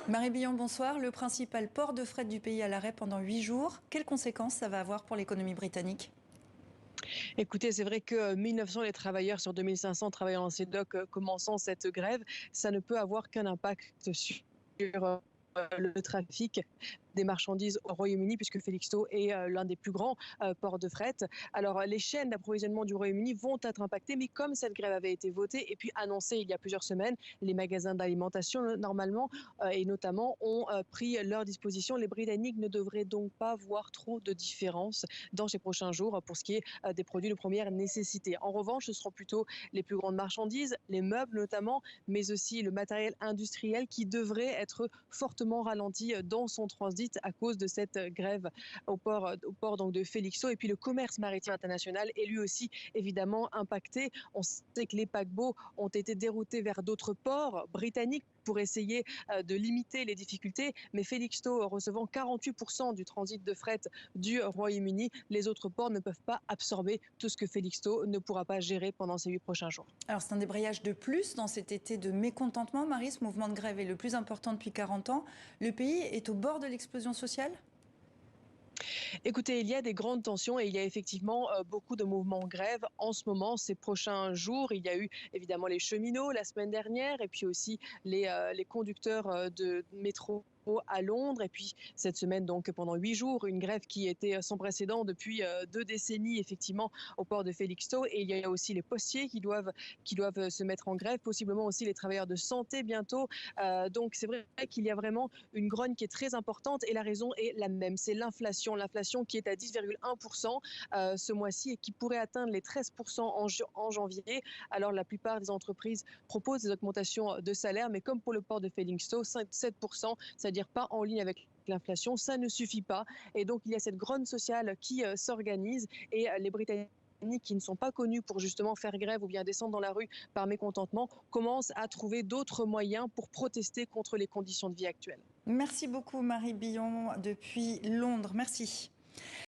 Marie Billon, bonsoir. Le principal port de fret du pays à l'arrêt pendant 8 jours. Quelles conséquences ça va avoir pour l'économie britannique? Écoutez, c'est vrai que 1900 les travailleurs sur 2500 travaillant dans ces docks commençant cette grève, ça ne peut avoir qu'un impact sur le trafic des marchandises au Royaume-Uni, puisque Felixstowe est l'un des plus grands ports de fret. Alors, les chaînes d'approvisionnement du Royaume-Uni vont être impactées, mais comme cette grève avait été votée et puis annoncée il y a plusieurs semaines, les magasins d'alimentation, normalement, et notamment, ont pris leur disposition. Les Britanniques ne devraient donc pas voir trop de différence dans ces prochains jours pour ce qui est des produits de première nécessité. En revanche, ce seront plutôt les plus grandes marchandises, les meubles notamment, mais aussi le matériel industriel qui devrait être fortement ralenti dans son transit à cause de cette grève au port donc de Felixstowe. Et puis le commerce maritime international est lui aussi évidemment impacté. On sait que les paquebots ont été déroutés vers d'autres ports britanniques pour essayer de limiter les difficultés. Mais Felixstowe recevant 48% du transit de fret du Royaume-Uni, les autres ports ne peuvent pas absorber tout ce que Felixstowe ne pourra pas gérer pendant ces 8 prochains jours. Alors c'est un débrayage de plus dans cet été de mécontentement. Marie, ce mouvement de grève est le plus important depuis 40 ans. Le pays est au bord de l'explosion sociale? Écoutez, il y a des grandes tensions et il y a effectivement beaucoup de mouvements en grève en ce moment, ces prochains jours. Il y a eu évidemment les cheminots la semaine dernière et puis aussi les conducteurs de métro à Londres. Et puis cette semaine, donc pendant 8 jours, une grève qui était sans précédent depuis 2 décennies, effectivement, au port de Felixstowe. Et il y a aussi les postiers qui doivent se mettre en grève, possiblement aussi les travailleurs de santé bientôt. Donc c'est vrai qu'il y a vraiment une grogne qui est très importante et la raison est la même, c'est l'inflation. L'inflation qui est à 10,1% ce mois-ci et qui pourrait atteindre les 13% en janvier. Alors la plupart des entreprises proposent des augmentations de salaire, mais comme pour le port de Felixstowe, 7%, c'est-à-dire pas en ligne avec l'inflation, ça ne suffit pas. Et donc il y a cette grogne sociale qui s'organise et les Britanniques qui ne sont pas connus pour justement faire grève ou bien descendre dans la rue par mécontentement, commencent à trouver d'autres moyens pour protester contre les conditions de vie actuelles. Merci beaucoup Marie Billon depuis Londres. Merci.